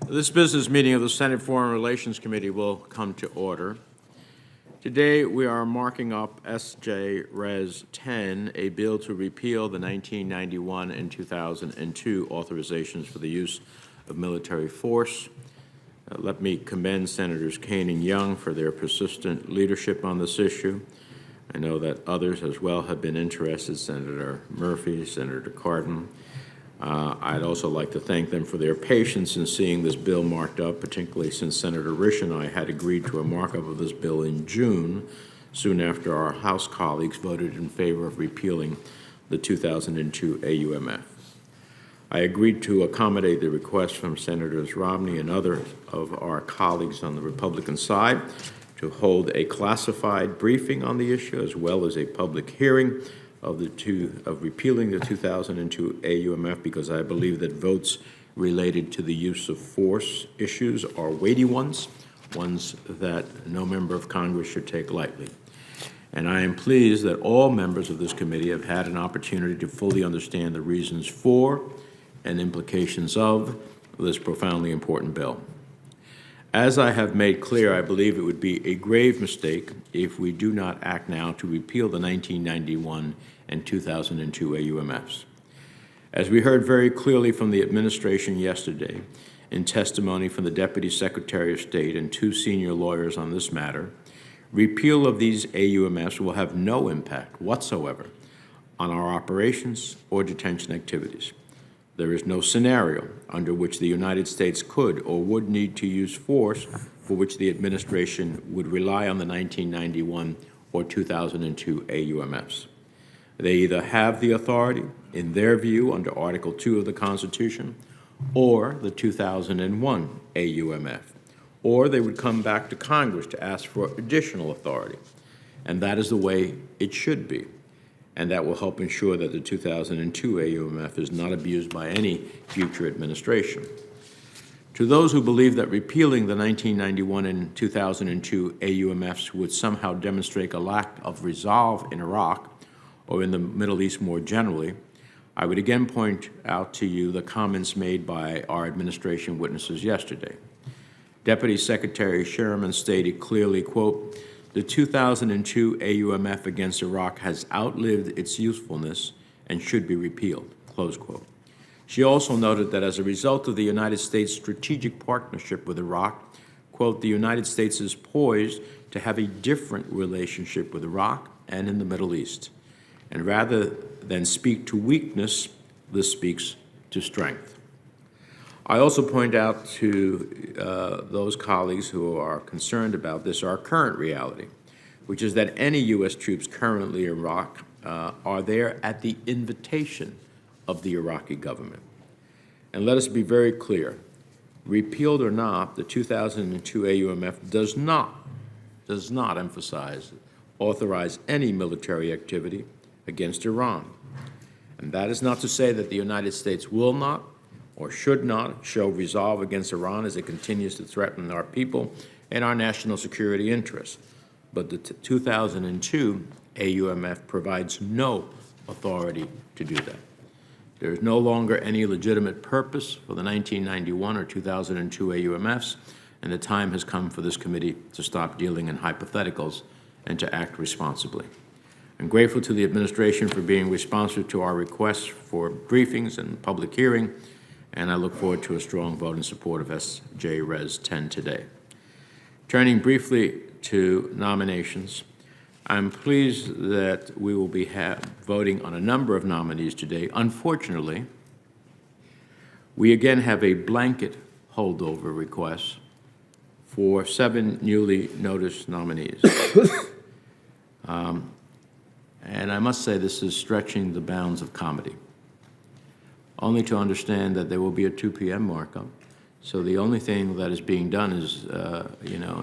This business meeting of the Senate Foreign Relations Committee will come to order. Today, we are marking up S.J. Res. 10, a bill to repeal the 1991 and 2002 authorizations for the use of military force. Let me commend Senators Kaine and Young for their persistent leadership on this issue. I know that others as well have been interested, Senator Murphy, Senator Cardin. I'd also like to thank them for their patience in seeing this bill marked up, particularly since Senator Risch and I had agreed to a markup of this bill in June, soon after our House colleagues voted in favor of repealing the 2002 AUMF. I agreed to accommodate the request from Senators Romney and others of our colleagues on the Republican side to hold a classified briefing on the issue, as well as a public hearing of repealing the 2002 AUMF, because I believe that votes related to the use of force issues are weighty ones that no member of Congress should take lightly. And I am pleased that all members of this committee have had an opportunity to fully understand the reasons for and implications of this profoundly important bill. As I have made clear, I believe it would be a grave mistake if we do not act now to repeal the 1991 and 2002 AUMFs. As we heard very clearly from the administration yesterday in testimony from the Deputy Secretary of State and two senior lawyers on this matter, repeal of these AUMFs will have no impact whatsoever on our operations or detention activities. There is no scenario under which the United States could or would need to use force for which the administration would rely on the 1991 or 2002 AUMFs. They either have the authority, in their view, under Article 2 of the Constitution, or the 2001 AUMF, or they would come back to Congress to ask for additional authority. And that is the way it should be. And that will help ensure that the 2002 AUMF is not abused by any future administration. To those who believe that repealing the 1991 and 2002 AUMFs would somehow demonstrate a lack of resolve in Iraq or in the Middle East more generally, I would again point out to you the comments made by our administration witnesses yesterday. Deputy Secretary Sherman stated clearly, quote, "The 2002 AUMF against Iraq has outlived its usefulness and should be repealed," close quote. She also noted that as a result of the United States' strategic partnership with Iraq, quote, "the United States is poised to have a different relationship with Iraq and in the Middle East. And rather than speak to weakness, this speaks to strength." I also point out to those colleagues who are concerned about this our current reality, which is that any U.S. troops currently in Iraq are there at the invitation of the Iraqi government. And let us be very clear, repealed or not, the 2002 AUMF does not authorize any military activity against Iran. And that is not to say that the United States will not or should not show resolve against Iran as it continues to threaten our people and our national security interests. But the 2002 AUMF provides no authority to do that. There is no longer any legitimate purpose for the 1991 or 2002 AUMFs, and the time has come for this committee to stop dealing in hypotheticals and to act responsibly. I'm grateful to the administration for being responsive to our requests for briefings and public hearing, and I look forward to a strong vote in support of S.J. Res. 10 today. Turning briefly to nominations, I'm pleased that we will be voting on a number of nominees today. Unfortunately, we again have a blanket holdover request for 7 newly noticed nominees. And I must say this is stretching the bounds of comedy, only to understand that there will be a 2 p.m. markup. So the only thing that is being done is,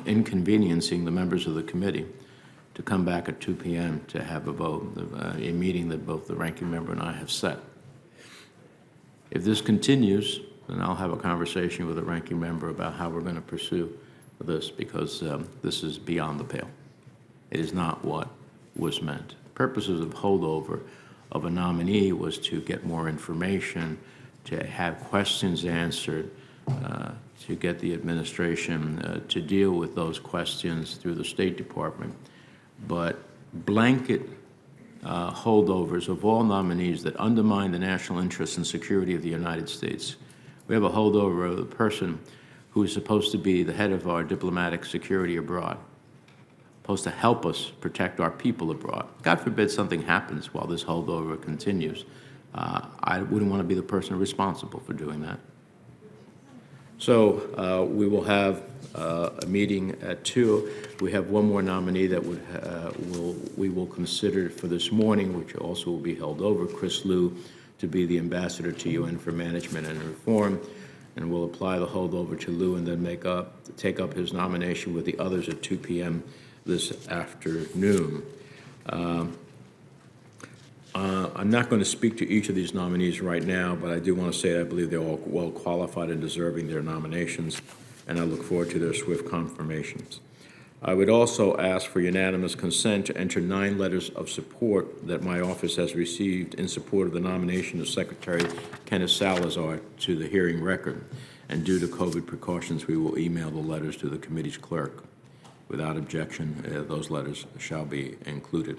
inconveniencing the members of the committee to come back at 2 p.m. to have a vote, a meeting that both the ranking member and I have set. If this continues, then I'll have a conversation with the ranking member about how we're going to pursue this, because this is beyond the pale. It is not what was meant. Purposes of holdover of a nominee was to get more information, to have questions answered, to get the administration to deal with those questions through the State Department. But blanket holdovers of all nominees that undermine the national interest and security of the United States. We have a holdover of the person who is supposed to be the head of our diplomatic security abroad, supposed to help us protect our people abroad. God forbid something happens while this holdover continues. I wouldn't want to be the person responsible for doing that. So we will have a meeting at 2. We have one more nominee that we will consider for this morning, which also will be held over, Chris Liu, to be the ambassador to UN for management and reform, and we'll apply the holdover to Liu and then take up his nomination with the others at 2 p.m. this afternoon. I'm not going to speak to each of these nominees right now, but I do want to say I believe they're all well qualified and deserving their nominations, and I look forward to their swift confirmations. I would also ask for unanimous consent to enter 9 letters of support that my office has received in support of the nomination of Secretary Kenneth Salazar to the hearing record. And due to COVID precautions, we will email the letters to the committee's clerk. Without objection, those letters shall be included.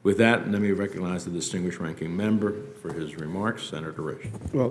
With that, let me recognize the distinguished ranking member for his remarks, Senator Rich. Well,